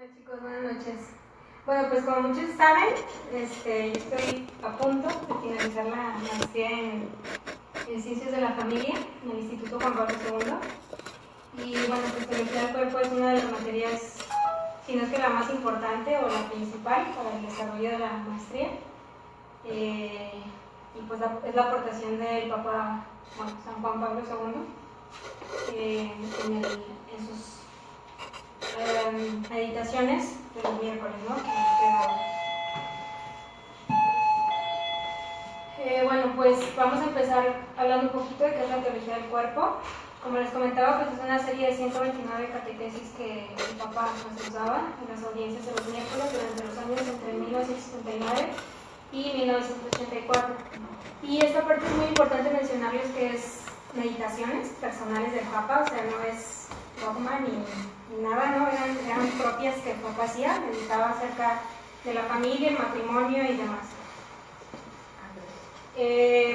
Hola chicos, buenas noches. Bueno, pues como muchos saben, yo estoy a punto de finalizar la maestría en Ciencias de la Familia en el Instituto Juan Pablo II. Y bueno, pues teología del cuerpo es una de las materias, si no es que la más importante o la principal para el desarrollo de la maestría. Y pues es la aportación del Papa San Juan Pablo II en sus meditaciones de los miércoles, ¿no? Bueno, pues vamos a empezar hablando un poquito de qué es la teología del cuerpo. Como les comentaba, pues es una serie de 129 catequesis que el Papa nos usaba en las audiencias de los miércoles durante los años entre 1979 y 1984. Y esta parte es muy importante mencionarles que es meditaciones personales del Papa, o sea, no es dogma ni nada, ¿no? Eran propias que el Papa hacía, meditaba acerca de la familia, el matrimonio y demás.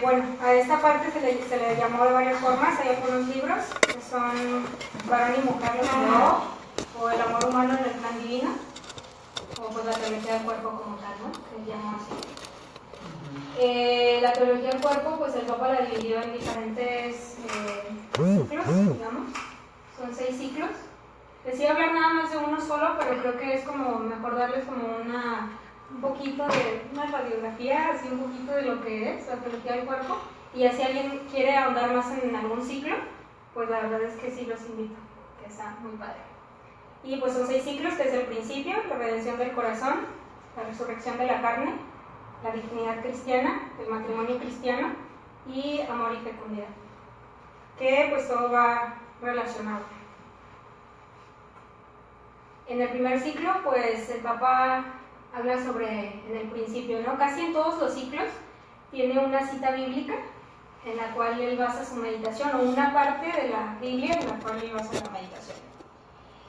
Bueno, a esta parte se le llamó de varias formas. Hay algunos libros que son Varón y Mujer lo creó, o El amor humano en el plan divino, o pues la teología del cuerpo como tal, ¿no? Que se llama así. La teología del cuerpo, pues el Papa la dividió en diferentes ciclos, digamos. Son 6 ciclos. Decía hablar nada más de uno solo, pero creo que es como mejor darles como un poquito de una radiografía, así un poquito de lo que es la teología del cuerpo. Y así alguien quiere ahondar más en algún ciclo, pues la verdad es que sí los invito, que está muy padre. Y pues son 6 ciclos, que es el principio, la redención del corazón, la resurrección de la carne, la dignidad cristiana, el matrimonio cristiano y amor y fecundidad, que pues todo va relacionado. En el primer ciclo, pues el Papa habla sobre en el principio, ¿no? Casi en todos los ciclos tiene una cita bíblica en la cual él basa su meditación, o una parte de la Biblia en la cual él basa la meditación.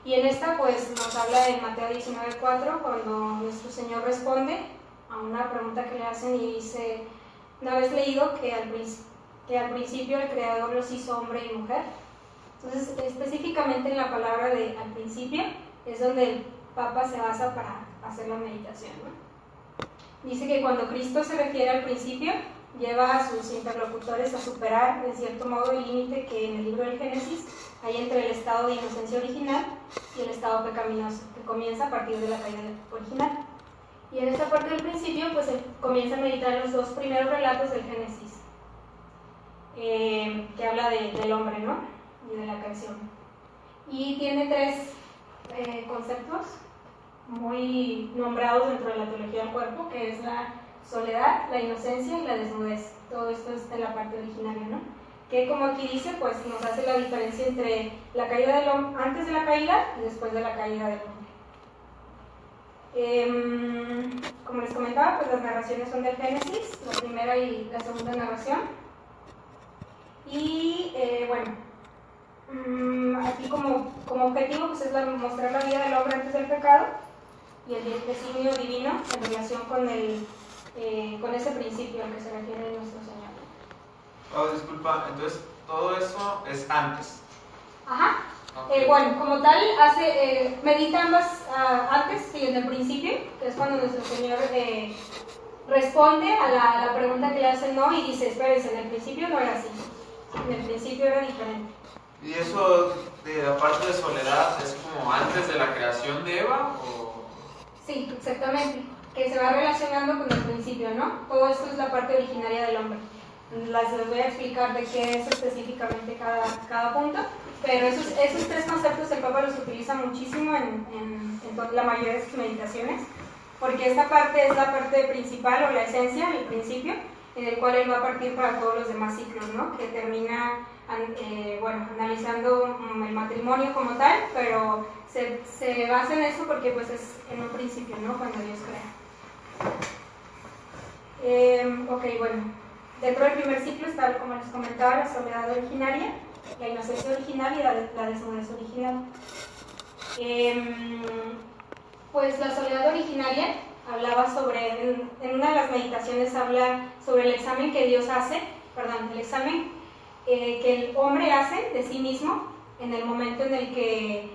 Y en esta, pues nos habla en Mateo 19:4, cuando nuestro Señor responde a una pregunta que le hacen y dice: ¿no habéis leído que al principio el Creador los hizo hombre y mujer? Entonces, específicamente en la palabra de al principio es donde el Papa se basa para hacer la meditación, ¿no? Dice que cuando Cristo se refiere al principio, lleva a sus interlocutores a superar, en cierto modo, el límite que en el libro del Génesis hay entre el estado de inocencia original y el estado pecaminoso, que comienza a partir de la caída original. Y en esta parte del principio, pues él comienza a meditar los 2 primeros relatos del Génesis, que habla del hombre, ¿no? Y de la creación. Y tiene 3 conceptos muy nombrados dentro de la teología del cuerpo, que es la soledad, la inocencia y la desnudez. Todo esto es de la parte originaria, ¿no? Que como aquí dice, pues nos hace la diferencia entre la caída del hombre, antes de la caída y después de la caída del hombre. Como les comentaba, pues las narraciones son del Génesis, la primera y la segunda narración. Y bueno, aquí como objetivo pues es mostrar la vida del hombre antes del pecado y el designio divino en relación con ese principio al que se refiere nuestro Señor. Oh, disculpa, entonces todo eso es antes. Ajá. Okay. Bueno, como tal, medita ambas antes y en el principio, que es cuando nuestro Señor responde a la pregunta que le hacen no y dice: espérense, en el principio no era así, en el principio era diferente. ¿Y eso de la parte de soledad es como antes de la creación de Eva? ¿O? Sí, exactamente, que se va relacionando con el principio, ¿no? Todo esto es la parte originaria del hombre. Les voy a explicar de qué es específicamente cada punto, pero esos 3 conceptos el Papa los utiliza muchísimo en la mayoría de sus meditaciones, porque esta parte es la parte principal o la esencia, el principio, en el cual él va a partir para todos los demás ciclos, ¿no? Que termina analizando el matrimonio como tal, pero se basa en eso porque pues es en un principio, ¿no? Cuando Dios crea. Ok, bueno, dentro del primer ciclo está, como les comentaba, la soledad originaria, la inocencia original y la desnudez original. Pues la soledad originaria hablaba sobre, en una de las meditaciones habla sobre el examen que Dios hace, el examen que el hombre hace de sí mismo en el momento en el que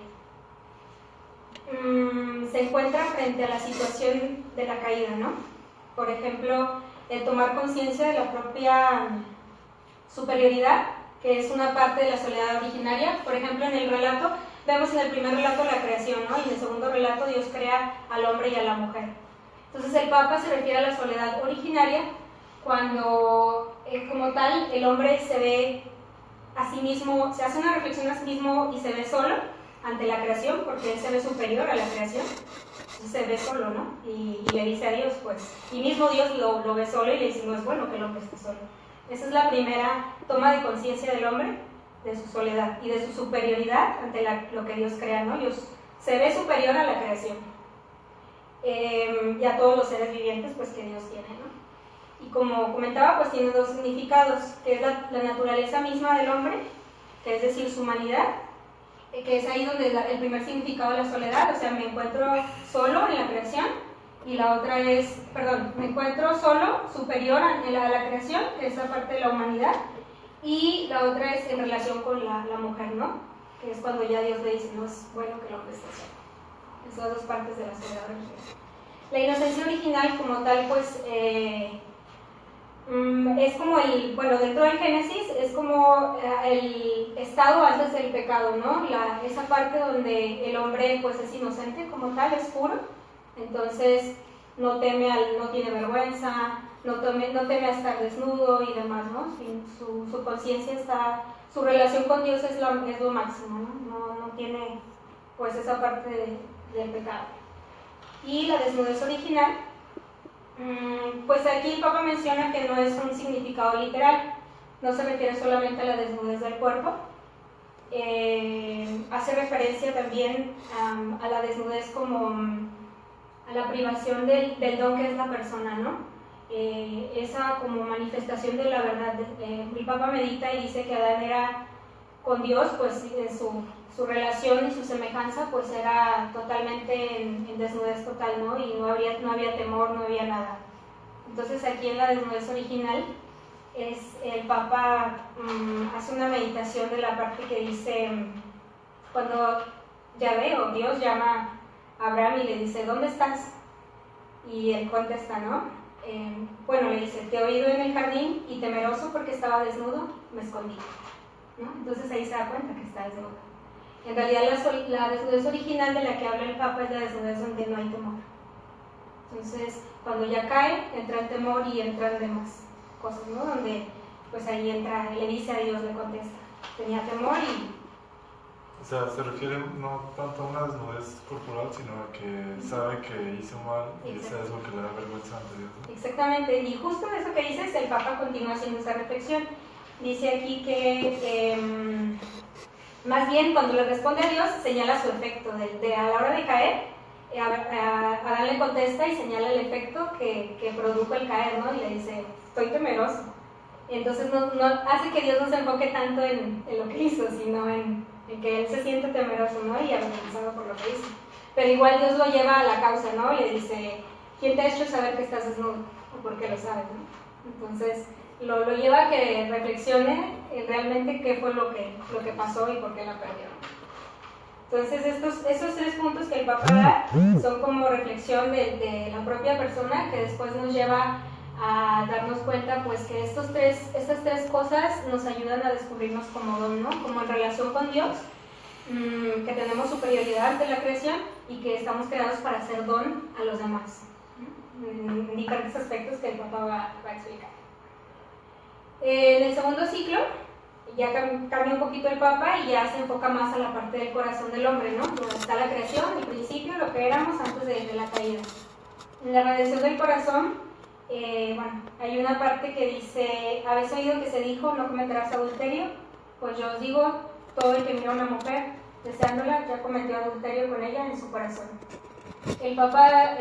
se encuentra frente a la situación de la caída, ¿no? Por ejemplo, el tomar conciencia de la propia superioridad, que es una parte de la soledad originaria. Por ejemplo, en el relato, vemos en el primer relato la creación, ¿no? Y en el segundo relato Dios crea al hombre y a la mujer. Entonces el Papa se refiere a la soledad originaria cuando, como tal, el hombre se ve a sí mismo, se hace una reflexión a sí mismo y se ve solo ante la creación, porque él se ve superior a la creación. Entonces se ve solo, ¿no? Y le dice a Dios, pues, y mismo Dios lo ve solo y le dice, no es bueno que el hombre esté solo. Esa es la primera toma de conciencia del hombre, de su soledad y de su superioridad ante lo que Dios crea, ¿no? Dios se ve superior a la creación y a todos los seres vivientes, pues, que Dios tiene, ¿no? Y como comentaba, pues tiene dos significados, que es la naturaleza misma del hombre, que es decir, su humanidad, que es ahí donde el primer significado de la soledad, o sea, me encuentro solo en la creación, y la otra es, perdón, me encuentro solo, superior a la creación, que es la parte de la humanidad, y la otra es en relación con la mujer, ¿no? Que es cuando ya Dios le dice, no es bueno que el hombre esté solo. Esas dos partes de la soledad original. La inocencia original como tal, pues, es como dentro del Génesis, es como el estado antes del pecado, ¿no? Esa parte donde el hombre, pues, es inocente como tal, es puro, entonces no tiene vergüenza, no teme a estar desnudo y demás, ¿no? Su conciencia está, su relación con Dios es lo máximo, ¿no? No tiene, pues, esa parte del pecado. Y la desnudez original, pues aquí el Papa menciona que no es un significado literal, no se refiere solamente a la desnudez del cuerpo, hace referencia también a la desnudez como a la privación del don que es la persona, ¿no? Esa como manifestación de la verdad. El Papa medita y dice que Adán era con Dios, pues su relación y su semejanza pues era totalmente en desnudez total, ¿no? Y no había temor, no había nada. Entonces aquí en la desnudez original el Papa hace una meditación de la parte que dice cuando Yahvé o Dios llama a Abraham y le dice, ¿dónde estás? Y él contesta, ¿no? Le dice, te he oído en el jardín y temeroso porque estaba desnudo, me escondí, ¿no? Entonces ahí se da cuenta que está desnudo. En realidad la desnudez original de la que habla el Papa es la desnudez donde no hay temor. Entonces, cuando ya cae, entra el temor y entran demás cosas, ¿no? Donde, pues ahí entra, le dice a Dios, le contesta, tenía temor y... O sea, se refiere no tanto a una desnudez corporal, sino a que sabe que hizo mal y eso es lo que le da vergüenza ante Dios, ¿no? Exactamente, y justo en eso que dices, el Papa continúa haciendo esa reflexión. Dice aquí que... más bien, cuando le responde a Dios, señala su efecto. A la hora de caer, Adán le contesta y señala el efecto que produjo el caer, ¿no? Y le dice, estoy temeroso. Entonces no hace que Dios no se enfoque tanto en lo que hizo, sino en que él se siente temeroso, ¿no? Y avergonzado por lo que hizo. Pero igual Dios lo lleva a la causa, ¿no? Y le dice, ¿quién te ha hecho saber que estás desnudo? ¿O por qué lo sabes, no? Entonces lo lleva a que reflexione realmente qué fue lo que pasó y por qué la perdió. Entonces esos tres puntos que el Papa da son como reflexión de la propia persona, que después nos lleva a darnos cuenta pues que estas tres cosas nos ayudan a descubrirnos como don, ¿no? Como en relación con Dios, que tenemos superioridad ante la creación y que estamos creados para hacer don a los demás, en diferentes aspectos que el Papa va a explicar. En el segundo ciclo ya cambia un poquito el Papa y ya se enfoca más a la parte del corazón del hombre, ¿no? Donde está la creación, el principio, lo que éramos antes de la caída. En la redención del corazón, hay una parte que dice, ¿habéis oído que se dijo, no cometerás adulterio? Pues yo os digo, todo el que mira a una mujer deseándola ya cometió adulterio con ella en su corazón. El Papa,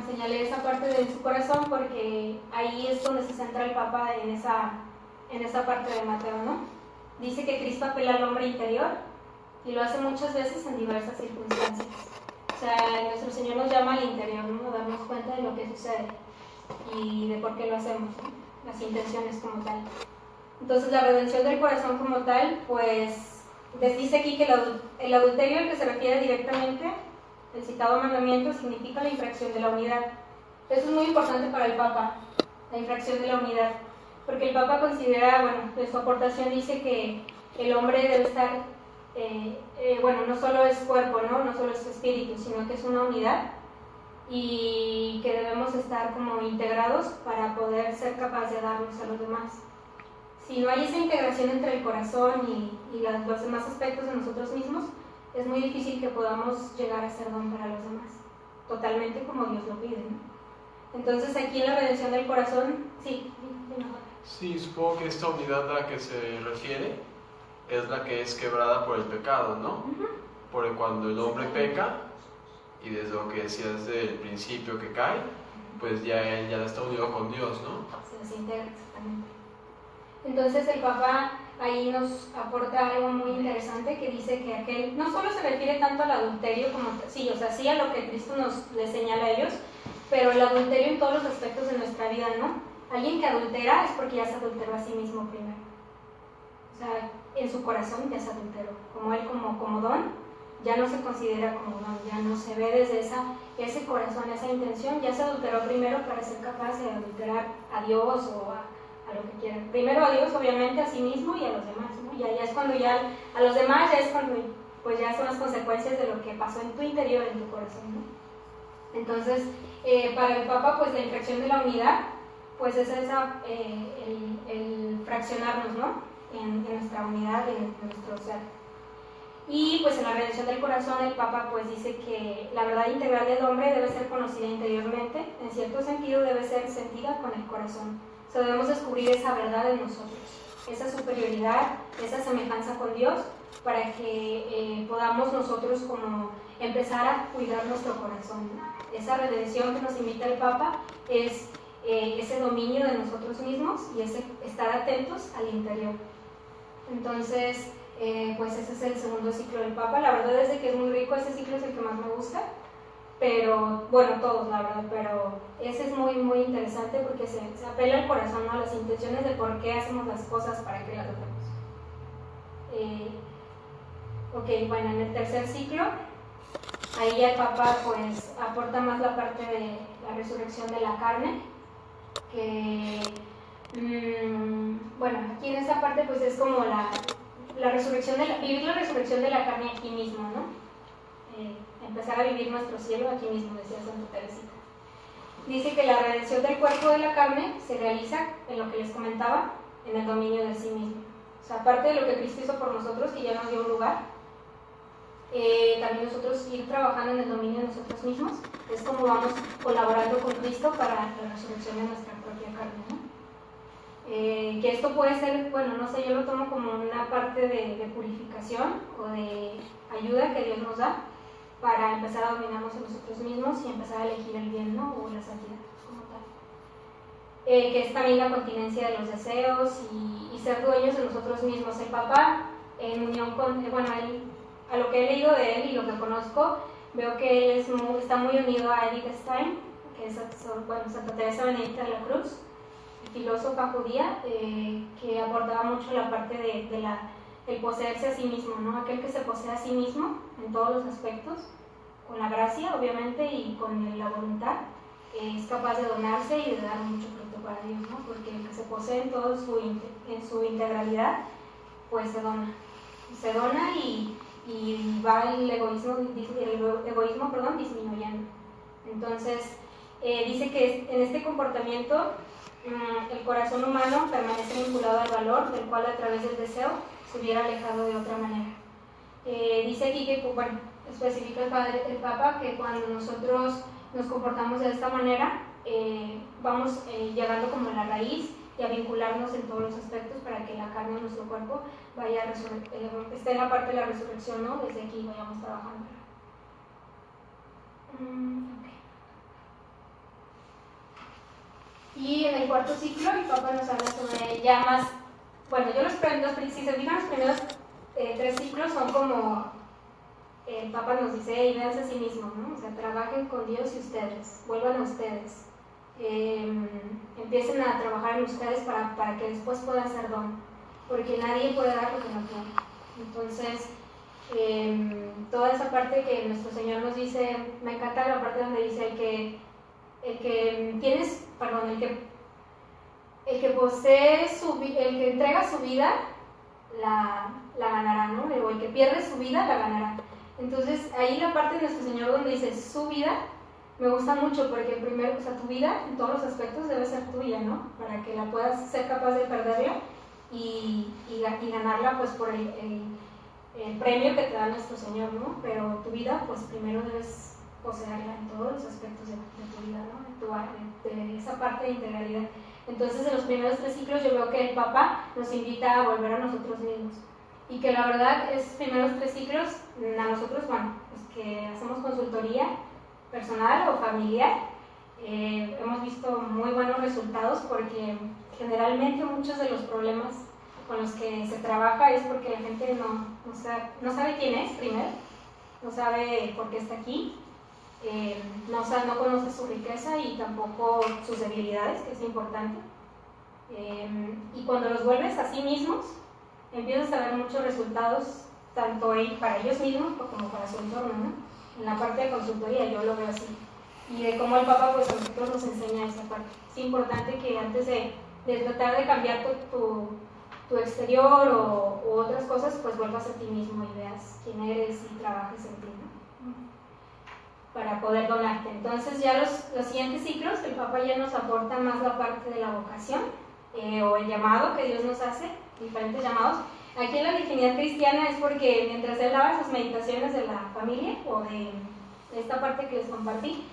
señalé esa parte de su corazón porque ahí es donde se centra el Papa en esa parte de Mateo, ¿no? Dice que Cristo apela al hombre interior y lo hace muchas veces en diversas circunstancias. O sea, nuestro Señor nos llama al interior, ¿no? Darnos cuenta de lo que sucede y de por qué lo hacemos, ¿no? Las intenciones como tal. Entonces la redención del corazón como tal, pues les dice aquí que el adulterio al que se refiere directamente El citado mandamiento significa la infracción de la unidad. Eso es muy importante para el Papa, la infracción de la unidad, porque el Papa considera, bueno, de su aportación dice que el hombre debe estar, bueno, no solo es cuerpo, ¿no? No solo es espíritu, sino que es una unidad y que debemos estar como integrados para poder ser capaces de darnos a los demás. Si no hay esa integración entre el corazón y los demás aspectos de nosotros mismos, es muy difícil que podamos llegar a ser don para los demás, totalmente como Dios lo pide, ¿no? Entonces aquí en la redención del corazón, sí. Sí, supongo que esta unidad a la que se refiere es la que es quebrada por el pecado, ¿no? Porque cuando el hombre peca, y desde lo que decías del principio que cae, pues ya él ya está unido con Dios, ¿no? Se desintegra, exactamente. Entonces el Papa ahí nos aporta algo muy interesante que dice que aquel no solo se refiere tanto al adulterio como, sí, o sea, sí a lo que Cristo les señala a ellos, pero el adulterio en todos los aspectos de nuestra vida, ¿no? Alguien que adultera es porque ya se adulteró a sí mismo primero. O sea, en su corazón ya se adulteró. Como él, como don, ya no se considera como don, ya no se ve desde ese corazón, esa intención, ya se adulteró primero para ser capaz de adulterar a Dios o a lo que quieran. Primero a Dios, obviamente, a sí mismo y a los demás, ¿no? Ya es cuando ya a los demás ya es cuando pues ya son las consecuencias de lo que pasó en tu interior, en tu corazón, ¿no? Entonces, para el Papa, pues la infracción de la unidad, pues es el fraccionarnos, ¿no? En nuestra unidad, en nuestro ser. Y pues en la redención del corazón, el Papa pues dice que la verdad integral del hombre debe ser conocida interiormente, en cierto sentido debe ser sentida con el corazón. O sea, debemos descubrir esa verdad en nosotros, esa superioridad, esa semejanza con Dios, para que podamos nosotros como empezar a cuidar nuestro corazón. Esa redención que nos invita el Papa es ese dominio de nosotros mismos y ese estar atentos al interior. Entonces, pues ese es el segundo ciclo del Papa. La verdad es que es muy rico, ese ciclo es el que más me gusta, pero, bueno, todos la verdad, pero ese es muy, muy interesante porque se apela al corazón, ¿no? A las intenciones de por qué hacemos las cosas para que las logremos. Ok, bueno, en el tercer ciclo, ahí el Papa pues aporta más la parte de la resurrección de la carne, que, bueno, aquí en esta parte pues es como la resurrección vivir la resurrección de la carne aquí mismo, ¿no? Empezar a vivir nuestro cielo aquí mismo, decía Santa Teresita. Dice que la redención del cuerpo de la carne se realiza en lo que les comentaba, en el dominio de sí mismo. O sea, aparte de lo que Cristo hizo por nosotros, que ya nos dio un lugar, también nosotros ir trabajando en el dominio de nosotros mismos, es como vamos colaborando con Cristo para la resurrección de nuestra propia carne, ¿no? Que esto puede ser, bueno, no sé, yo lo tomo como una parte de purificación o de ayuda que Dios nos da para empezar a dominarnos en nosotros mismos y empezar a elegir el bien, ¿no? O la santidad como tal. Que es también la continencia de los deseos y ser dueños de nosotros mismos. El Papa, en unión con, bueno, a lo que he leído de él y lo que conozco, veo que él está muy unido a Edith Stein, que es, bueno, Santa Teresa Benedicta de la Cruz, filósofa judía, que aportaba mucho la parte del poseerse a sí mismo, ¿no? Aquel que se posee a sí mismo en todos los aspectos, con la gracia obviamente y con la voluntad, es capaz de donarse y de dar mucho fruto para Dios, ¿no? Porque el que se posee en su integralidad, pues se dona y va el egoísmo disminuyendo. Entonces, dice que en este comportamiento el corazón humano permanece vinculado al valor, del cual a través del deseo se hubiera alejado de otra manera. Dice aquí que, bueno, especifica el Papa que cuando nosotros nos comportamos de esta manera, vamos llegando como a la raíz y a vincularnos en todos los aspectos para que la carne de nuestro cuerpo esté en la parte de la resurrección, ¿no? Desde aquí vayamos trabajando. Okay. Y en el cuarto ciclo, el Papa nos habla sobre ya más, bueno, si se fijan, los primeros 3 ciclos son como, el Papa nos dice, hey, véanse a sí mismos, ¿no? O sea, trabajen con Dios y ustedes, vuelvan a ustedes, empiecen a trabajar en ustedes para que después puedan ser don, porque nadie puede dar lo que no tiene. Entonces, toda esa parte que nuestro Señor nos dice, me encanta la parte donde dice el que posee el que entrega su vida, la ganará, ¿no? O el que pierde su vida, la ganará. Entonces, ahí la parte de nuestro Señor donde dice su vida, me gusta mucho porque primero, o sea, tu vida en todos los aspectos debe ser tuya, ¿no? Para que la puedas ser capaz de perderla y ganarla pues por el premio que te da nuestro Señor, ¿no? Pero tu vida, pues primero debes poseerla en todos los aspectos de tu vida, ¿no? De esa parte de integralidad. Entonces, en los primeros 3 ciclos yo veo que el Papa nos invita a volver a nosotros mismos. Y que la verdad, esos primeros 3 ciclos, a nosotros, bueno, pues que hacemos consultoría personal o familiar, hemos visto muy buenos resultados porque generalmente muchos de los problemas con los que se trabaja es porque la gente no sabe quién es primero, no sabe por qué está aquí, no conoce su riqueza y tampoco sus debilidades, que es importante. Y cuando los vuelves a sí mismos, empiezas a ver muchos resultados, tanto para ellos mismos como para su entorno, ¿no? En la parte de consultoría yo lo veo así. Y de cómo el Papa pues a nosotros nos enseña esa parte. Es importante que antes de tratar de cambiar tu exterior o otras cosas, pues vuelvas a ti mismo y veas quién eres y trabajes en ti, ¿no? Para poder donarte. Entonces ya los siguientes ciclos, el Papa ya nos aporta más la parte de la vocación o el llamado que Dios nos hace, diferentes llamados. Aquí en la virginidad cristiana es porque mientras él daba sus meditaciones de la familia o de esta parte que les compartí,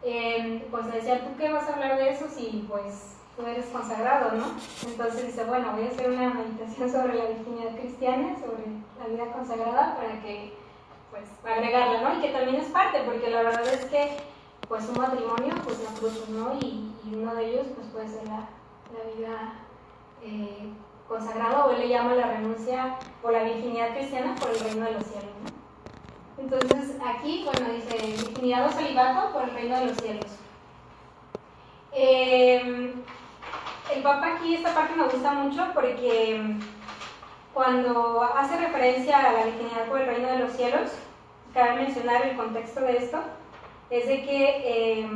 pues le decía, ¿tú qué vas a hablar de eso si pues tú eres consagrado, ¿no? Entonces dice, bueno, voy a hacer una meditación sobre la virginidad cristiana, sobre la vida consagrada para que pues agregarla, ¿no? Y que también es parte, porque la verdad es que pues un matrimonio pues da frutos, ¿no? Y uno de ellos pues puede ser la vida consagrada, o él le llama la renuncia o la virginidad cristiana por el reino de los cielos, ¿no? Entonces aquí, bueno, dice virginidad o celibato por el reino de los cielos. El Papa aquí, esta parte me gusta mucho porque cuando hace referencia a la virginidad por el reino de los cielos, cabe mencionar el contexto de esto, es de que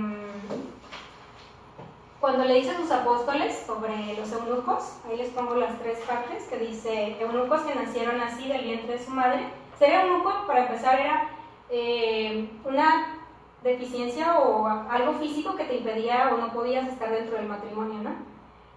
cuando le dice a sus apóstoles sobre los eunucos, ahí les pongo las 3 partes, que dice, eunucos que nacieron así del vientre de su madre. Ser eunuco, para empezar, era una deficiencia o algo físico que te impedía o no podías estar dentro del matrimonio, ¿no?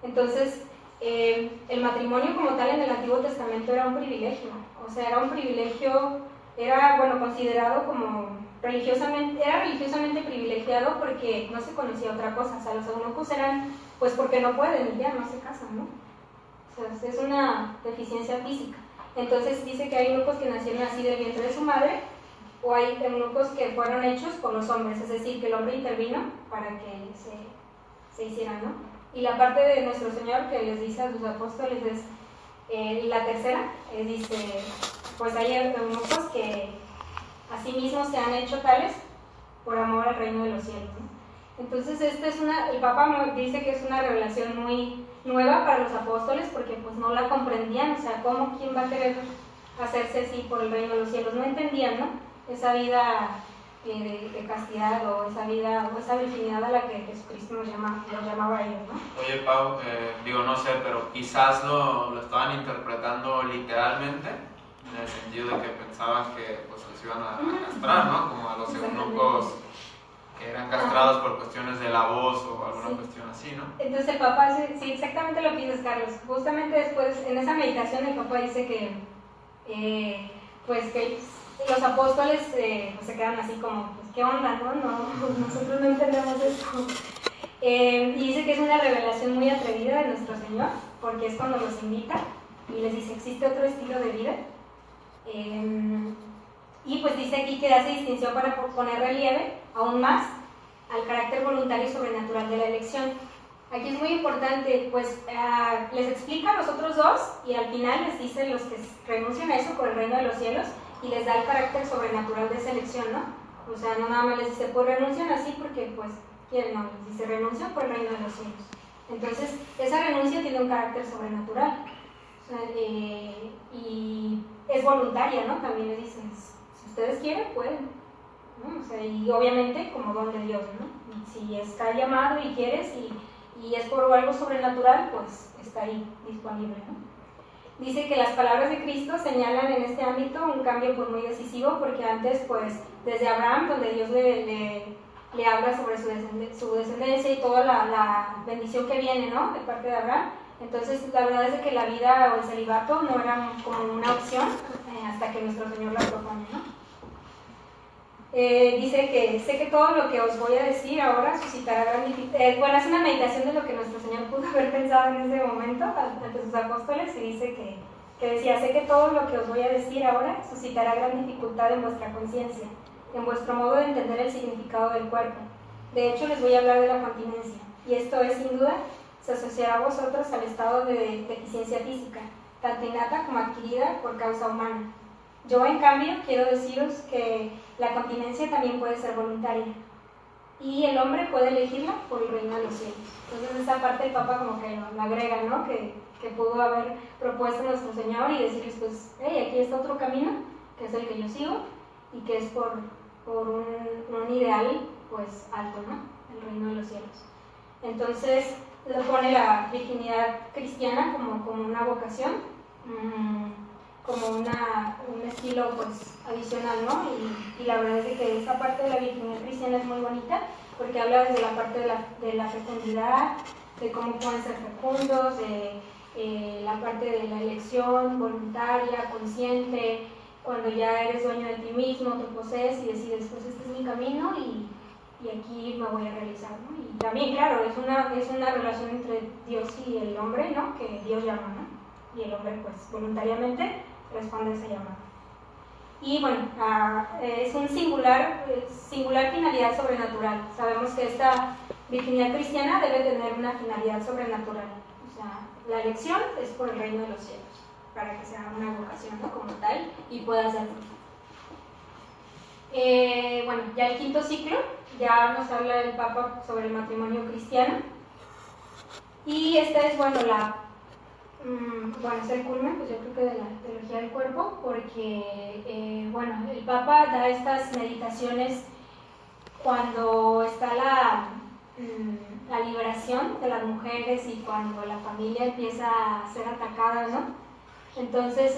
Entonces, el matrimonio como tal en el Antiguo Testamento era un privilegio, o sea, era un privilegio, era, bueno, considerado como religiosamente privilegiado porque no se conocía otra cosa, o sea, los eunucos eran, pues porque no pueden y ya no se casan, ¿no? O sea, es una deficiencia física. Entonces dice que hay eunucos que nacieron así del vientre de su madre, o hay eunucos que fueron hechos por los hombres, es decir, que el hombre intervino para que se hicieran, ¿no? Y la parte de nuestro Señor que les dice a sus apóstoles es, la tercera, dice, pues hay eunucos que asimismo se han hecho tales por amor al reino de los cielos, ¿no? Entonces el Papa dice que es una revelación muy nueva para los apóstoles porque pues no la comprendían, o sea, ¿quién va a querer hacerse así por el reino de los cielos? No entendían, ¿no? Esa vida de castidad o esa vida o esa virginidad a la que Jesucristo los llamaba a ellos, ¿no? Oye, Pau, no sé, pero quizás lo estaban interpretando literalmente, en el sentido de que pensaban que pues los iban a castrar, ¿no? Como a los eunucos que eran castrados por cuestiones de la voz o alguna cuestión así, ¿no? Entonces el Papa dice, sí, exactamente lo que dices, Carlos. Justamente después, en esa meditación, el Papa dice que pues que los apóstoles pues se quedan así como, pues qué onda, ¿no? Nosotros no entendemos esto. Y dice que es una revelación muy atrevida de nuestro Señor, porque es cuando los invita y les dice, existe otro estilo de vida. Y pues dice aquí que hace distinción para poner relieve aún más al carácter voluntario y sobrenatural de la elección. Aquí es muy importante, pues les explica a los otros dos y al final les dice los que renuncian a eso por el reino de los cielos y les da el carácter sobrenatural de esa elección, ¿no? O sea, no nada más les dice, pues renuncian así porque pues quieren, no, les dice renuncian por el reino de los cielos. Entonces, esa renuncia tiene un carácter sobrenatural. O sea, y es voluntaria, ¿no? También le dicen, si ustedes quieren, pueden, ¿no? O sea, y obviamente como don de Dios, ¿no? Y si está llamado y quieres y es por algo sobrenatural, pues está ahí disponible, ¿no? Dice que las palabras de Cristo señalan en este ámbito un cambio pues muy decisivo, porque antes pues desde Abraham, donde Dios le habla sobre su descendencia y toda la bendición que viene, ¿no? De parte de Abraham. Entonces la verdad es de que la vida o el celibato no era como una opción hasta que nuestro Señor la propone, ¿no? Dice que sé que todo lo que os voy a decir ahora suscitará gran dificultad. Bueno, es una meditación de lo que nuestro Señor pudo haber pensado en ese momento ante sus apóstoles, y dice que decía, sé que todo lo que os voy a decir ahora suscitará gran dificultad en vuestra conciencia, en vuestro modo de entender el significado del cuerpo. De hecho, les voy a hablar de la continencia, y esto es, sin duda, se asociará a vosotros al estado de deficiencia física, tanto innata como adquirida por causa humana. Yo, en cambio, quiero deciros que la continencia también puede ser voluntaria, y el hombre puede elegirla por el reino de los cielos. Entonces esa parte el Papa como que lo agrega, ¿no? Que pudo haber propuesto nuestro Señor y decirles, pues, hey, aquí está otro camino, que es el que yo sigo, y que es por un ideal, pues, alto, ¿no? El reino de los cielos. Entonces lo pone la virginidad cristiana como una vocación, como un estilo pues adicional, ¿no? Y la verdad es que esa parte de la virginidad cristiana es muy bonita, porque habla desde la parte de la fecundidad, de cómo pueden ser fecundos, de la parte de la elección voluntaria, consciente, cuando ya eres dueño de ti mismo, te posees y decides, pues este es mi camino y aquí me voy a realizar, ¿no? Y también, claro, es una relación entre Dios y el hombre, ¿no? Que Dios llama, ¿no? Y el hombre, pues, voluntariamente responde a ese llamado. Y bueno, es un singular finalidad sobrenatural. Sabemos que esta virginidad cristiana debe tener una finalidad sobrenatural. O sea, la elección es por el reino de los cielos, para que sea una vocación, ¿no? Como tal, y pueda ser. Bueno, ya el quinto ciclo, ya nos habla el Papa sobre el matrimonio cristiano. Y esta es, bueno, es el culmen, pues yo creo que de la teología del cuerpo, porque, bueno, el Papa da estas meditaciones cuando está la liberación de las mujeres y cuando la familia empieza a ser atacada, ¿no? Entonces,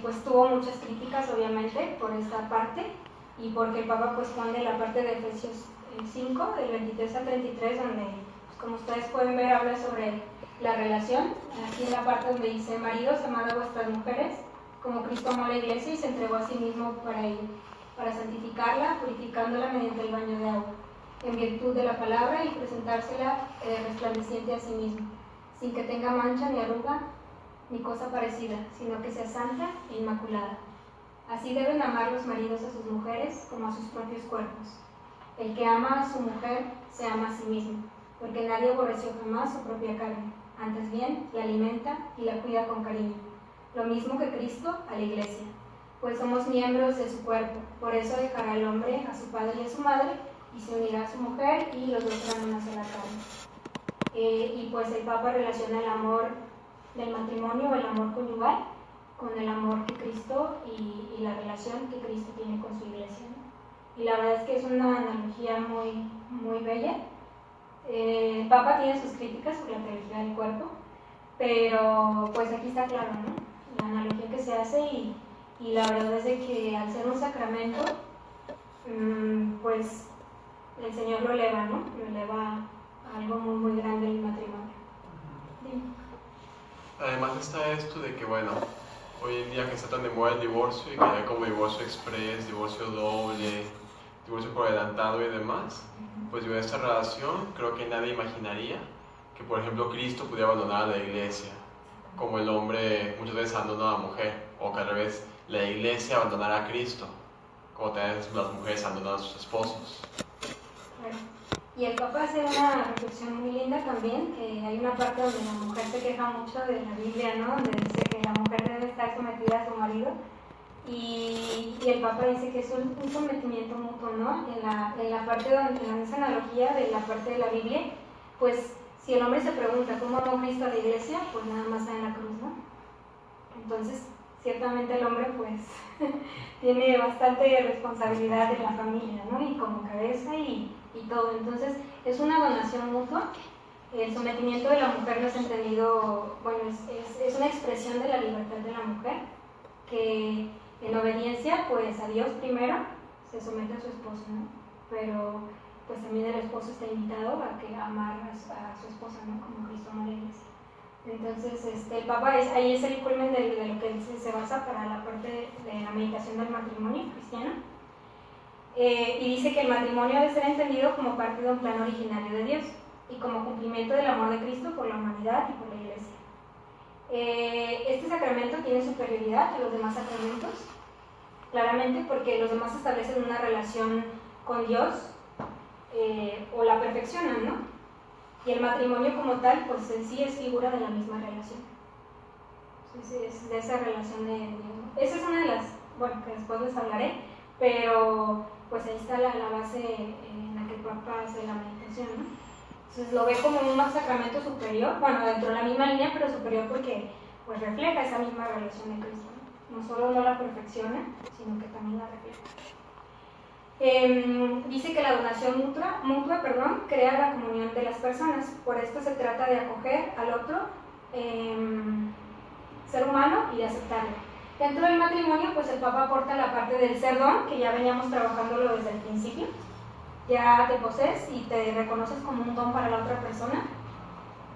pues tuvo muchas críticas, obviamente, por esta parte, y porque el Papa pues pone la parte de Efesios 5, del 23 al 33, donde, pues, como ustedes pueden ver, habla sobre la relación. Aquí en la parte donde dice, maridos, amad a vuestras mujeres, como Cristo amó a la iglesia y se entregó a sí mismo para ella, para santificarla, purificándola mediante el baño de agua, en virtud de la palabra, y presentársela resplandeciente a sí mismo, sin que tenga mancha ni arruga, ni cosa parecida, sino que sea santa e inmaculada. Así deben amar los maridos a sus mujeres como a sus propios cuerpos. El que ama a su mujer se ama a sí mismo, porque nadie aborreció jamás su propia carne, antes bien la alimenta y la cuida con cariño, lo mismo que Cristo a la iglesia, pues somos miembros de su cuerpo. Por eso dejará el hombre a su padre y a su madre, y se unirá a su mujer, y los dos serán una sola carne. Y pues el Papa relaciona el amor del matrimonio, el amor conyugal, con el amor que Cristo y la relación que Cristo tiene con su iglesia, ¿no? Y la verdad es que es una analogía muy, muy bella. El Papa tiene sus críticas sobre la teología del cuerpo, pero pues aquí está claro, ¿no? La analogía que se hace, y la verdad es de que al ser un sacramento, pues el Señor lo eleva, ¿no? Lo eleva a algo muy, muy grande el matrimonio. Dime. Además está esto de que, bueno, hoy en día que está tan de moda el divorcio y que hay como divorcio express, divorcio doble, divorcio por adelantado y demás, pues yo esta relación creo que nadie imaginaría que, por ejemplo, Cristo pudiera abandonar a la iglesia, como el hombre muchas veces abandona a la mujer, o que al revés, la iglesia abandonara a Cristo, como también las mujeres abandonan a sus esposos. Bueno. Y el Papa hace una reflexión muy linda también, que hay una parte donde la mujer se queja mucho de la Biblia, ¿no? Donde dice que la mujer debe estar sometida a su marido, y el Papa dice que es un sometimiento mutuo, ¿no? En la parte donde, en esa analogía de la parte de la Biblia, pues si el hombre se pregunta cómo amó Cristo a la iglesia, pues nada más en la cruz, Entonces, ciertamente el hombre pues tiene bastante responsabilidad en la familia, ¿no? Y como cabeza y todo. Entonces, es una donación mutua. El sometimiento de la mujer no es entendido, bueno, es una expresión de la libertad de la mujer, que en obediencia pues a Dios primero se somete a su esposo, ¿no? Pero pues también el esposo está invitado a amar a su esposa, ¿no? Como Cristo amó a la iglesia. Entonces, el Papa ahí es el culmen de lo que se basa para la parte de la meditación del matrimonio cristiano. Y dice que el matrimonio debe ser entendido como parte de un plan originario de Dios y como cumplimiento del amor de Cristo por la humanidad y por la iglesia. Este sacramento tiene superioridad a los demás sacramentos, claramente porque los demás establecen una relación con Dios o la perfeccionan, ¿no? Y el matrimonio como tal, pues en sí es figura de la misma relación. Es de esa relación de Dios, ¿no? Esa es una de las, bueno, que después les hablaré, pero pues ahí está la base en la que el Papa hace la meditación, ¿no? Entonces lo ve como un sacramento superior, bueno, dentro de la misma línea, pero superior porque pues refleja esa misma relación de Cristo, ¿no? No solo no la perfecciona, sino que también la refleja. Dice que la donación mutua, crea la comunión de las personas. Por esto se trata de acoger al otro ser humano y de aceptarlo. Dentro del matrimonio, pues el Papa aporta la parte del ser don, que ya veníamos trabajándolo desde el principio. Ya te posees y te reconoces como un don para la otra persona.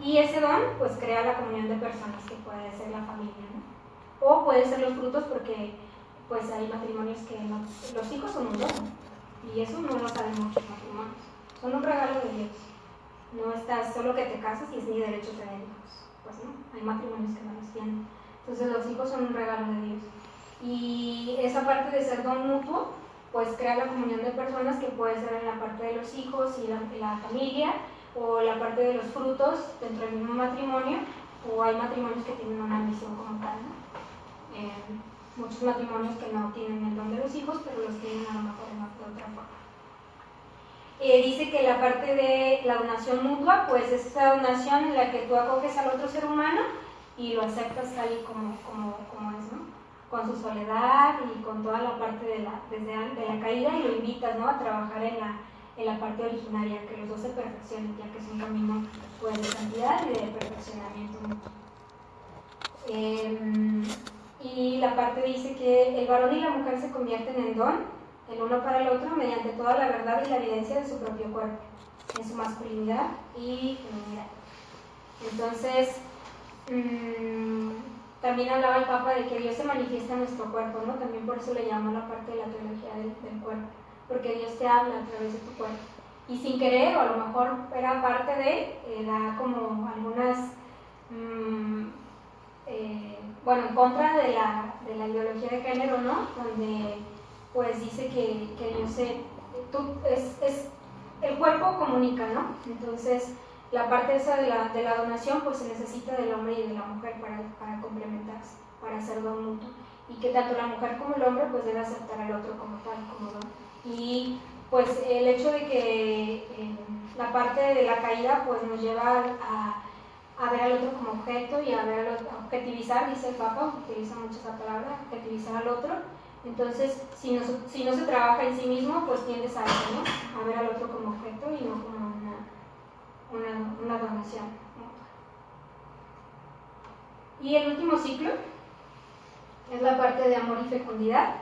Y ese don, pues crea la comunión de personas, que puede ser la familia, ¿no? O puede ser los frutos, porque pues hay matrimonios que no, los hijos son un don. Y eso no lo saben muchos matrimonios. Son un regalo de Dios. No estás solo que te casas y es ni derecho a tener hijos. Pues no, hay matrimonios que no los tienen. Entonces los hijos son un regalo de Dios. Y esa parte de ser don mutuo, pues crea la comunión de personas, que puede ser en la parte de los hijos y la familia, o la parte de los frutos dentro del mismo matrimonio, o hay matrimonios que tienen una misión como tal, ¿no? Muchos matrimonios que no tienen el don de los hijos, pero los tienen a lo mejor de otra forma. Dice que la parte de la donación mutua, pues es esa donación en la que tú acoges al otro ser humano y lo aceptas tal y como es, ¿no? Con su soledad y con toda la parte de la caída, y lo invitas, ¿no? A trabajar en la parte originaria, que los dos se perfeccionen, ya que es un camino pues, de santidad y de perfeccionamiento mutuo. Y la parte dice que el varón y la mujer se convierten en don, el uno para el otro, mediante toda la verdad y la evidencia de su propio cuerpo, en su masculinidad y feminidad. Entonces, también hablaba el Papa de que Dios se manifiesta en nuestro cuerpo, ¿no? También por eso le llamó la parte de la teología del cuerpo, porque Dios te habla a través de tu cuerpo. Y sin querer, o a lo mejor era parte da como algunas, en contra de la ideología de género, ¿no? Donde pues dice que Dios el cuerpo comunica, ¿no? Entonces, la parte esa de la donación, pues se necesita del hombre y de la mujer para complementarse, para hacer don mutuo. Y que tanto la mujer como el hombre, pues debe aceptar al otro como tal, como don. Y pues el hecho de que la parte de la caída, pues nos lleva a ver al otro como objeto y a objetivizar, dice el Papa, utiliza mucho esa palabra, objetivizar al otro. Entonces, si no se trabaja en sí mismo, pues tiendes a eso, ¿no? A ver al otro como objeto y no como una donación. Y el último ciclo es la parte de amor y fecundidad,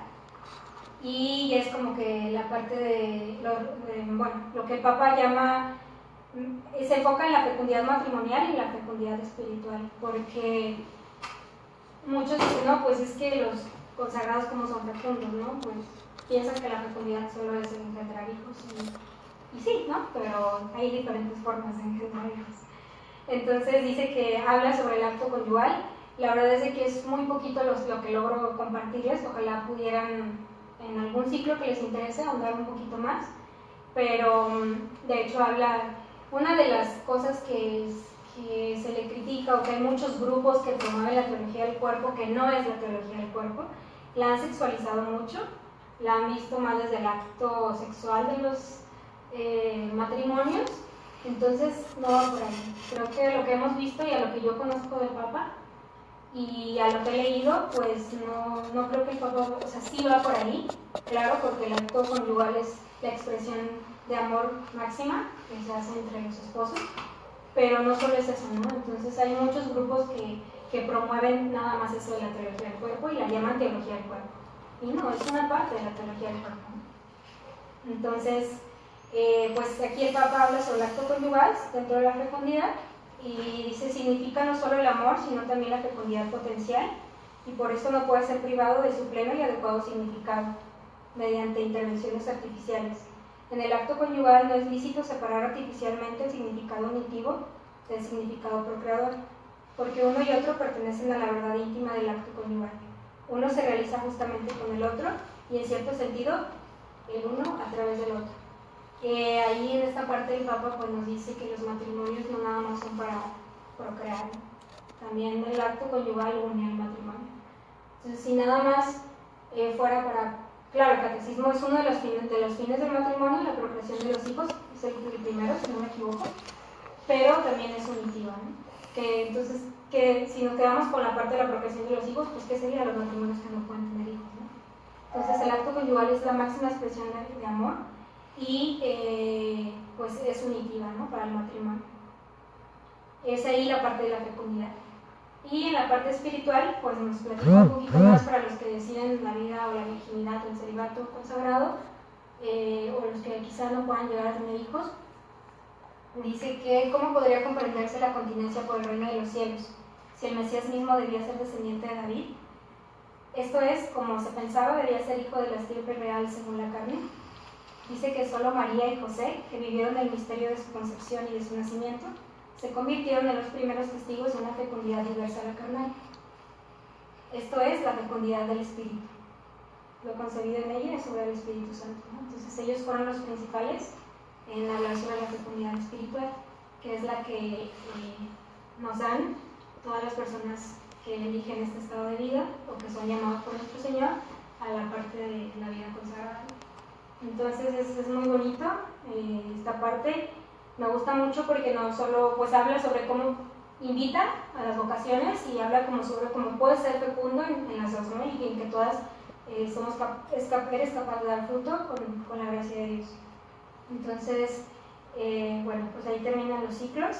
y es como que la parte de lo que el Papa llama, se enfoca en la fecundidad matrimonial y la fecundidad espiritual, porque muchos dicen, no, pues es que los consagrados como son fecundos, ¿no? Pues piensan que la fecundidad solo es engendrar hijos, y sí, ¿no? Pero hay diferentes formas de engendrar hijos. Entonces dice que habla sobre el acto conyugal. La verdad es que es muy poquito lo que logro compartirles. Ojalá pudieran en algún ciclo que les interese ahondar un poquito más. Pero de hecho habla, una de las cosas que se le critica, o que hay muchos grupos que promueven la teología del cuerpo, que no es la teología del cuerpo, la han sexualizado mucho, la han visto más desde el acto sexual de los matrimonios. Entonces no va por ahí. Creo que lo que hemos visto y a lo que yo conozco del Papa Y a lo que he leído, pues no creo que el Papa, o sea, sí va por ahí, claro, porque el acto conyugal es la expresión de amor máxima que se hace entre los esposos, pero no solo es eso, ¿no? Entonces hay muchos grupos que promueven nada más eso de la teología del cuerpo y la llaman teología del cuerpo. Y no, es una parte de la teología del cuerpo, ¿no? Entonces, pues aquí el Papa habla sobre el acto conyugal dentro de la fecundidad y dice, significa no solo el amor, sino también la fecundidad potencial, y por eso no puede ser privado de su pleno y adecuado significado, mediante intervenciones artificiales. En el acto conyugal no es lícito separar artificialmente el significado unitivo del significado procreador, porque uno y otro pertenecen a la verdad íntima del acto conyugal. Uno se realiza justamente con el otro, y en cierto sentido, el uno a través del otro. Ahí en esta parte el Papa pues, nos dice que los matrimonios no nada más son para procrear, también el acto conyugal une al matrimonio. Entonces, si nada más fuera para... Claro, el catecismo es uno de los fines del matrimonio, la procreación de los hijos, es el primero, si no me equivoco, pero también es unitiva, ¿no? Que entonces, que si nos quedamos con la parte de la procreación de los hijos, pues ¿qué serían los matrimonios que no pueden tener hijos, ¿no? Entonces, el acto conyugal es la máxima expresión de amor y pues es unitiva, ¿no? Para el matrimonio. Es ahí la parte de la fecundidad. Y en la parte espiritual, pues nos platica un poquito más para los que deciden la vida o la virginidad o el celibato consagrado, o los que quizá no puedan llegar a tener hijos. Dice que cómo podría comprenderse la continencia por el reino de los cielos, si el Mesías mismo debía ser descendiente de David. Esto es, como se pensaba, debía ser hijo de la estirpe real según la carne. Dice que solo María y José, que vivieron el misterio de su concepción y de su nacimiento, se convirtieron en los primeros testigos de una fecundidad diversa a la carnal. Esto es la fecundidad del Espíritu. Lo concebido en ella es sobre el Espíritu Santo, ¿no? Entonces ellos fueron los principales en hablar sobre la fecundidad espiritual, que es la que nos dan todas las personas que eligen este estado de vida o que son llamados por nuestro Señor a la parte de la vida consagrada. Entonces es muy bonito esta parte. Me gusta mucho porque no solo pues habla sobre cómo invita a las vocaciones y habla como sobre cómo puede ser fecundo en las dos, ¿no? Y en que todas eres capaz de dar fruto con la gracia de Dios. Entonces, bueno, pues ahí terminan los ciclos.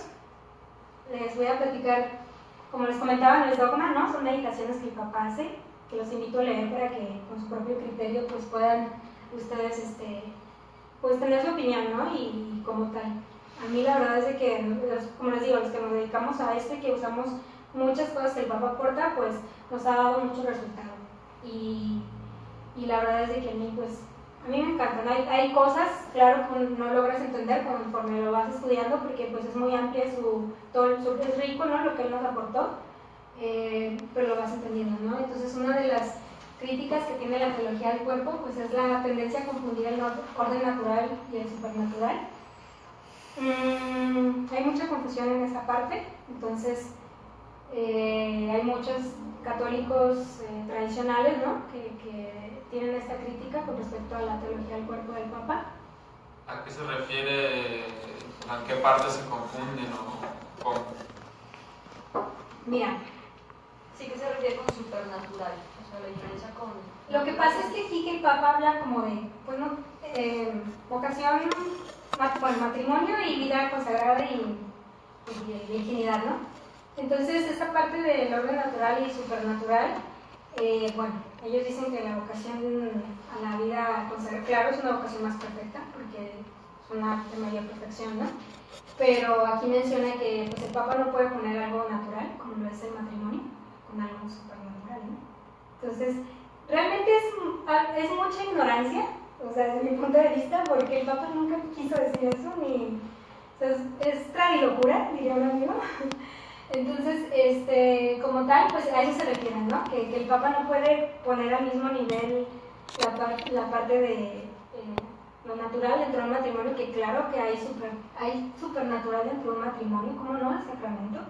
Les voy a platicar, como les comentaba en el dogma, ¿no? Son meditaciones que el Papa hace, que los invito a leer para que con su propio criterio pues puedan ustedes pues tener su opinión, ¿no? Y como tal. A mí la verdad es de que, como les digo, los que nos dedicamos a esto y que usamos muchas cosas que el Papa aporta, pues nos ha dado mucho resultado. Y la verdad es de que a mí me encantan. Hay cosas, claro, que no logras entender conforme lo vas estudiando, porque pues es muy amplia es rico, ¿no? Lo que él nos aportó, pero lo vas entendiendo, ¿no? Entonces una de las críticas que tiene la teología del cuerpo, pues es la tendencia a confundir el orden natural y el supernatural. Hay mucha confusión en esa parte, entonces hay muchos católicos tradicionales, ¿no? que tienen esta crítica con respecto a la teología del cuerpo del Papa. ¿A qué se refiere? ¿A qué parte se confunden o cómo? Mira, Sí, que se refiere con supernatural, o sea, la diferencia con... lo que pasa es que aquí que el Papa habla como de, bueno, vocación, matrimonio y vida consagrada y virginidad, ¿no? Entonces, esta parte del orden natural y supernatural, bueno, ellos dicen que la vocación a la vida consagrada, claro, es una vocación más perfecta, porque es una de mayor perfección, ¿no? Pero aquí menciona que pues, el Papa no puede poner algo natural, como lo es el matrimonio, con algo supernatural, ¿no? Entonces, realmente es mucha ignorancia, o sea, desde mi punto de vista, porque el Papa nunca quiso decir eso, ni... O sea, es tradilocura, diría un amigo. Entonces, como tal, pues a eso se refiere, ¿no? Que el Papa no puede poner al mismo nivel la parte de lo natural dentro de un matrimonio, que claro que hay supernatural dentro de un matrimonio, ¿cómo no? El sacramento,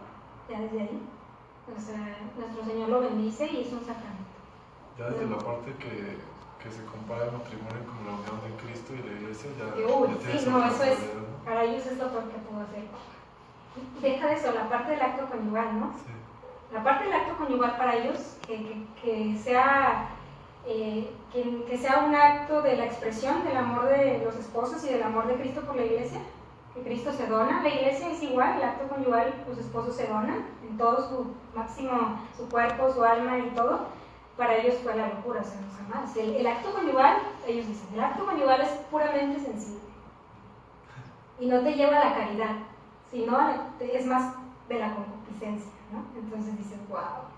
ya desde ahí. O sea, nuestro Señor lo bendice y es un sacramento. Ya desde la parte que se compara el matrimonio como la unión de Cristo y la Iglesia, ya sí, no, eso es, para ellos es lo peor que puedo hacer. Deja de eso, la parte del acto conyugal, ¿no? Sí. La parte del acto conyugal para ellos, que sea un acto de la expresión del amor de los esposos y del amor de Cristo por la iglesia, que Cristo se dona. La iglesia es igual, el acto conyugal, los esposos se donan en todo su máximo, su cuerpo, su alma y todo. Para ellos fue la locura, o sea, jamás. El acto conyugal, ellos dicen, el acto conyugal es puramente sensible y no te lleva a la caridad, sino es más de la concupiscencia, ¿no? Entonces dices, wow.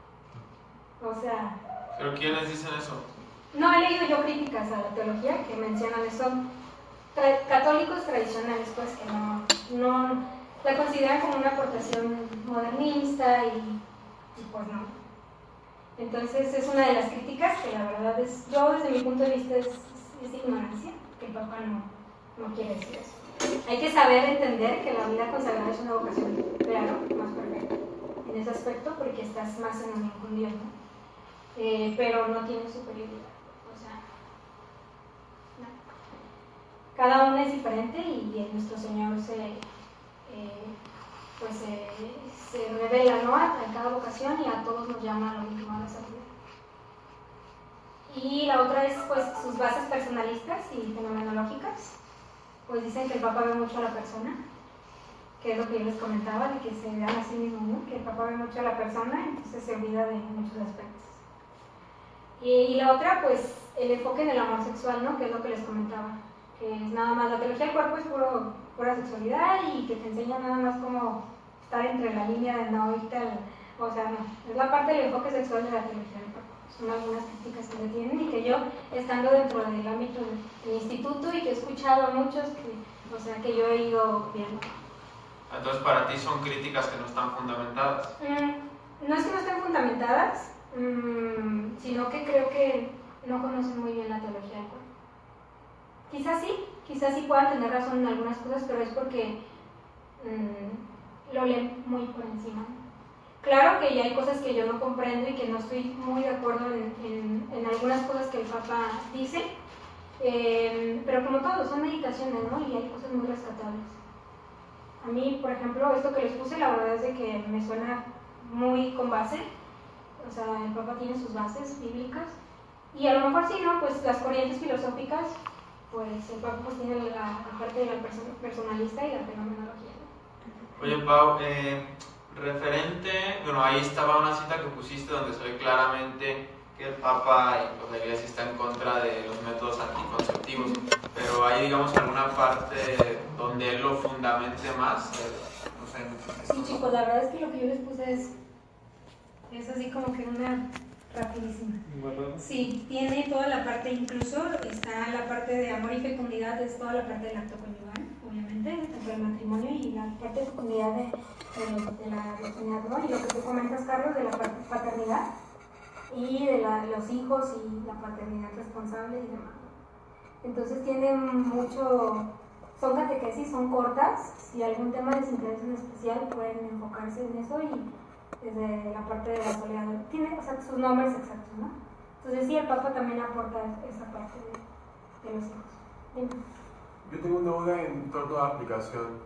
O sea... ¿Pero quiénes dicen eso? No, he leído yo críticas a la teología que mencionan eso. Católicos tradicionales, pues, que no la consideran como una aportación modernista y pues no. Entonces es una de las críticas que la verdad es, yo desde mi punto de vista es ignorancia, que el Papa no quiere decir eso. Hay que saber entender que la vida consagrada es una vocación, claro, más perfecta en ese aspecto porque estás más en unión con Dios, ¿no? Pero no tiene superioridad, o sea, no. Cada uno es diferente y nuestro Señor se revela, ¿no? A cada vocación y a todos nos llama a lo último a la santidad. Y la otra es pues sus bases personalistas y fenomenológicas. Pues dicen que el Papa ve mucho a la persona, que es lo que yo les comentaba, de que se vean a sí mismo, ¿no? Que el Papa ve mucho a la persona, entonces se olvida de muchos aspectos. Y la otra, pues, el enfoque en el amor sexual, ¿no? Que es lo que les comentaba, que es nada más, la teología del cuerpo es pura sexualidad y que te enseña nada más cómo estar entre la línea de no irte o sea, no, es la parte del enfoque sexual de la teología del cuerpo. Son algunas críticas que le tienen y que yo, estando dentro del ámbito del instituto y que he escuchado a muchos, que yo he ido viendo. Entonces, para ti son críticas que no están fundamentadas. No es que no estén fundamentadas, sino que creo que no conocen muy bien la teología del cuerpo. Quizás sí puedan tener razón en algunas cosas, pero es porque lo leen muy por encima. Claro que ya hay cosas que yo no comprendo y que no estoy muy de acuerdo en algunas cosas que el Papa dice, pero como todo, son meditaciones, ¿no? Y hay cosas muy rescatables. A mí, por ejemplo, esto que les puse, la verdad es de que me suena muy con base, o sea, el Papa tiene sus bases bíblicas, y a lo mejor sí, ¿no? Pues las corrientes filosóficas, pues el Papa pues tiene la parte de la personalista y la fenomenología, ¿no? Oye, Pau, referente, bueno, ahí estaba una cita que pusiste donde se ve claramente que el Papa y pues, la Iglesia está en contra de los métodos anticonceptivos, pero hay, digamos, alguna parte donde él lo fundamente más, no sé. Sí, chicos, la verdad es que lo que yo les puse es así como que una rapidísima. Sí, tiene toda la parte, incluso está la parte de amor y fecundidad, es toda la parte del acto conyugal, obviamente, tanto del matrimonio y la parte de fecundidad de la virginidad, ¿no? Y lo que tú comentas, Carlos, de la paternidad y de los hijos y la paternidad responsable y demás. Entonces tienen mucho, son catequesis, son cortas, si algún tema les interesa en especial pueden enfocarse en eso y desde la parte de la soledad, tiene sus nombres exactos, ¿no? Entonces sí, el Papa también aporta esa parte de los hijos. Dime. Yo tengo una duda en torno a la aplicación,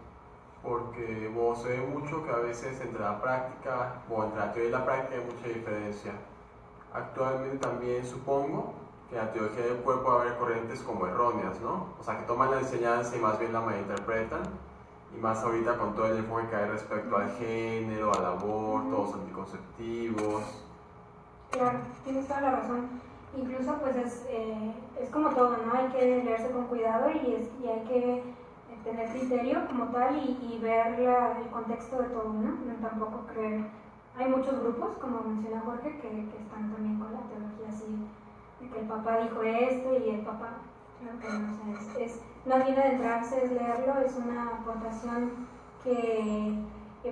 porque se ve mucho que a veces entre la práctica, entre la teoría y la práctica hay mucha diferencia. Actualmente también supongo que en la teología del cuerpo va a haber corrientes como erróneas, ¿no? O sea, que toman la enseñanza y más bien la malinterpretan, y más ahorita con todo el enfoque que hay respecto al género, al aborto, los anticonceptivos. Claro, tienes toda la razón. Incluso pues es como todo, ¿no? Hay que leerse con cuidado y hay que tener criterio como tal y ver el contexto de todo, ¿no? No tampoco creer. Hay muchos grupos, como menciona Jorge, que están también con la teología así, de que el Papa dijo esto y el Papa, claro que no sé, no viene de entrarse, es leerlo, es una aportación que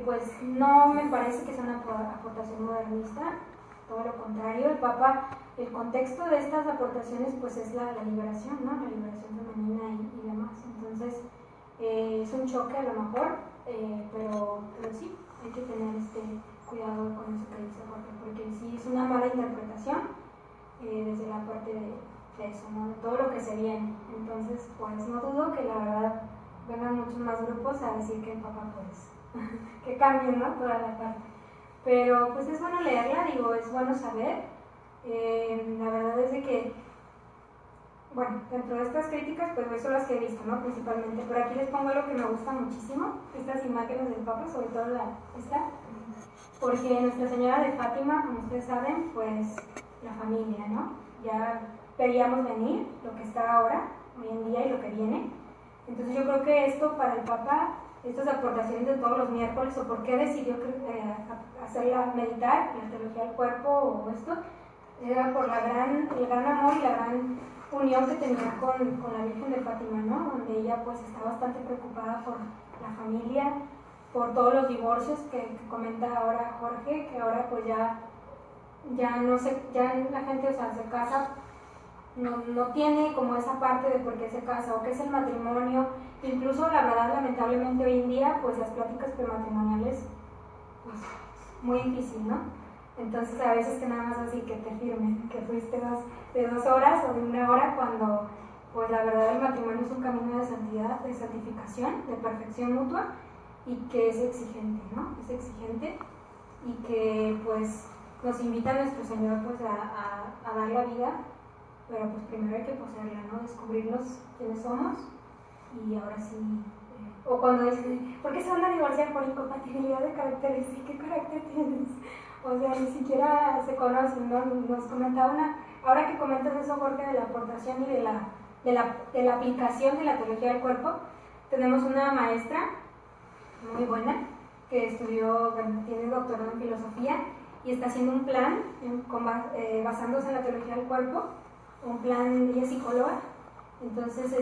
pues no me parece que sea una aportación modernista, todo lo contrario. El Papa, el contexto de estas aportaciones pues es la liberación, ¿no? La liberación femenina y demás. Entonces es un choque a lo mejor, pero sí, hay que tener cuidado con eso que dice Jorge, porque sí es una mala interpretación desde la parte de eso, ¿no? De todo lo que se viene. Entonces pues no dudo que la verdad vengan muchos más grupos a decir que el Papa pues que cambien, ¿no? Toda la parte. pero pues es bueno leerla, digo, es bueno saber. La verdad es de que, bueno, dentro de estas críticas, pues son las que he visto, ¿no? Principalmente, pero aquí les pongo algo que me gusta muchísimo, estas imágenes del Papa, sobre todo esta, porque Nuestra Señora de Fátima, como ustedes saben, pues la familia, ¿no? Ya veíamos venir lo que está ahora, hoy en día y lo que viene. Entonces yo creo que esto para el Papa, estas aportaciones de todos los miércoles, o por qué decidió hacerla meditar, la teología del cuerpo o esto, era por el gran amor y la gran unión que tenía con la Virgen de Fátima, ¿no? Donde ella pues está bastante preocupada por la familia, por todos los divorcios que comenta ahora Jorge, que ahora pues ya no sé, ya la gente, o sea, se casa, no tiene como esa parte de por qué se casa o qué es el matrimonio. Incluso la verdad, lamentablemente hoy en día pues las pláticas prematrimoniales pues muy difícil, ¿no? Entonces a veces que nada más así que te firmen que fuiste de 2 horas o de 1 hora, cuando pues la verdad el matrimonio es un camino de santidad, de santificación, de perfección mutua, y que es exigente, ¿no? Es exigente y que pues nos invita a nuestro Señor pues a dar la vida, pero pues primero hay que poseerla, ¿no? Descubrirnos quiénes somos y ahora sí, o cuando dicen, ¿por qué se van a divorciar por incompatibilidad de caracteres? ¿Y qué carácter tienes? O sea, ni siquiera se conocen, ¿no? Nos comentaba ahora que comentas eso, Jorge, de la aportación y de la aplicación de la teología del cuerpo, tenemos una maestra muy buena que estudió, bueno, tiene doctorado en filosofía y está haciendo un plan basándose en la teología del cuerpo, un plan, ella es psicóloga, entonces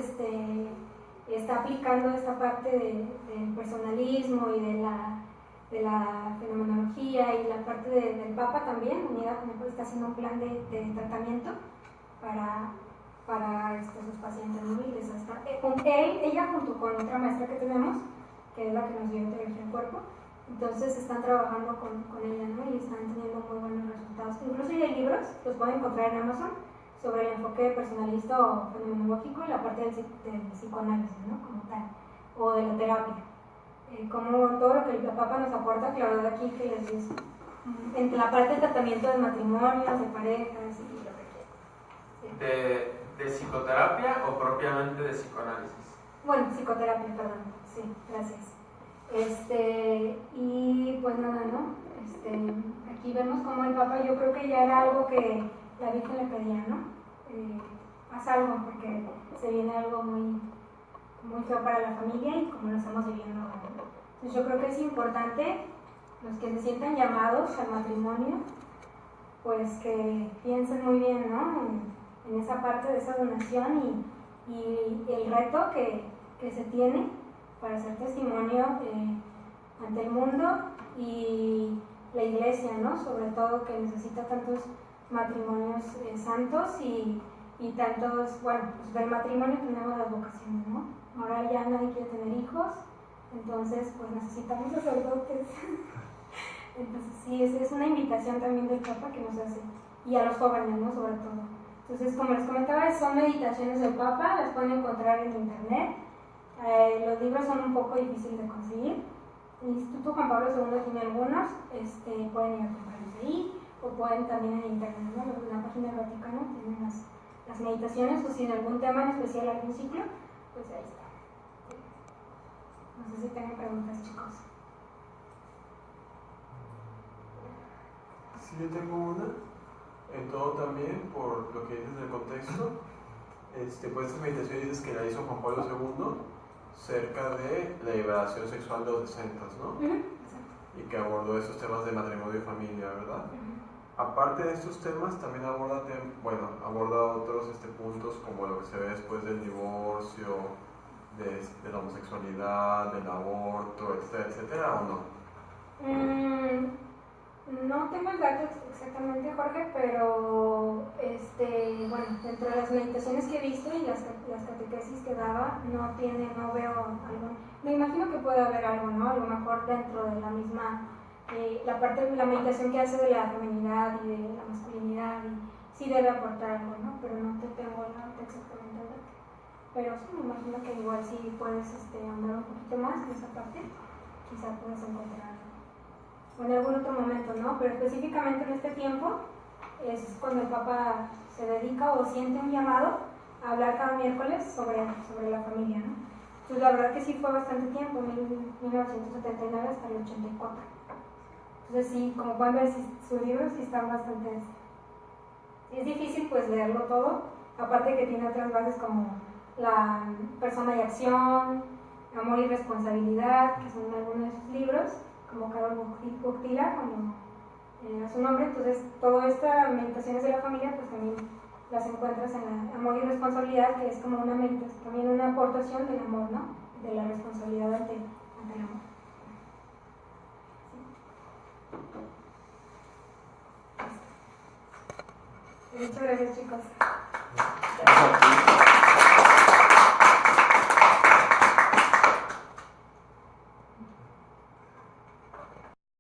está aplicando esta parte del personalismo y de la fenomenología y la parte del Papa también, unida con él, está haciendo un plan de tratamiento para sus pacientes móviles. Ella junto con otra maestra que tenemos, que es la que nos dio teología del cuerpo, entonces están trabajando con ella, ¿no? Y están teniendo muy buenos resultados. Incluso ya hay libros, los pueden encontrar en Amazon, sobre el enfoque personalista o fenomenológico y la parte del psicoanálisis, ¿no? Como tal, o de la terapia. Como todo lo que el Papa nos aporta, que la verdad aquí que les digo, entre la parte del tratamiento de matrimonios, de parejas y lo que quieran. ¿De psicoterapia o propiamente de psicoanálisis? Bueno, psicoterapia, perdón, sí, gracias. Y pues nada, ¿no? Aquí vemos como el Papa, yo creo que ya era algo que la Virgen le pedía, ¿no? Haz algo porque se viene algo muy, muy feo para la familia y como lo estamos viviendo ahora, ¿no? Entonces yo creo que es importante, los que se sientan llamados al matrimonio, pues que piensen muy bien, ¿no? En esa parte de esa donación y el reto que se tiene para hacer testimonio ante el mundo y la Iglesia, ¿no? Sobre todo que necesita tantos matrimonios santos y tantos, bueno, pues del matrimonio tenemos las vocaciones, ¿no? Ahora ya nadie quiere tener hijos, entonces pues necesitamos sacerdotes. Entonces sí, es una invitación también del Papa que nos hace, y a los jóvenes, ¿no? Sobre todo. Entonces, como les comentaba, son meditaciones del Papa, las pueden encontrar en internet. Los libros son un poco difíciles de conseguir. El Instituto Juan Pablo II tiene algunos, pueden ir a comprarlos ahí, o pueden también en internet, ¿no? En la página del Vaticano tienen las meditaciones, o si en algún tema en especial, algún ciclo, pues ahí está. No sé si tienen preguntas, chicos. Sí, yo tengo una. En todo también, por lo que dices del contexto, pues esta meditación dices que la hizo Juan Pablo II cerca de la liberación sexual de los 60, ¿no? Y que abordó esos temas de matrimonio y familia, ¿verdad? Aparte de estos temas, también aborda otros puntos como lo que se ve después del divorcio, de la homosexualidad, del aborto, etcétera, etcétera, ¿o no? No tengo el dato exactamente, Jorge, pero bueno, dentro de las meditaciones que he visto y las catequesis que daba, no veo algo. Me imagino que puede haber algo, ¿no? A lo mejor dentro de la misma, la parte de la meditación que hace de la feminidad y de la masculinidad, y sí debe aportar algo, ¿no? Pero no te tengo exactamente el dato. Pero sí, me imagino que igual si puedes andar un poquito más en esa parte, quizá puedes encontrar algo. o en algún otro momento, ¿no? Pero específicamente en este tiempo es cuando el Papa se dedica o siente un llamado a hablar cada miércoles sobre la familia, ¿no? Entonces la verdad que sí fue bastante tiempo, 1979 hasta el 84. Entonces sí, como pueden ver, sus libros sí están bastante... Sí, es difícil pues leerlo todo, aparte que tiene otras bases como la persona y acción, amor y responsabilidad, que son algunos de sus libros, como Karol Wojtyla, como a su nombre. Entonces todas estas meditaciones de la familia pues también las encuentras en la amor y responsabilidad, que es como una meditación, también una aportación del amor, ¿no? De la responsabilidad ante el amor. Sí. Muchas gracias, chicos. Gracias a ti.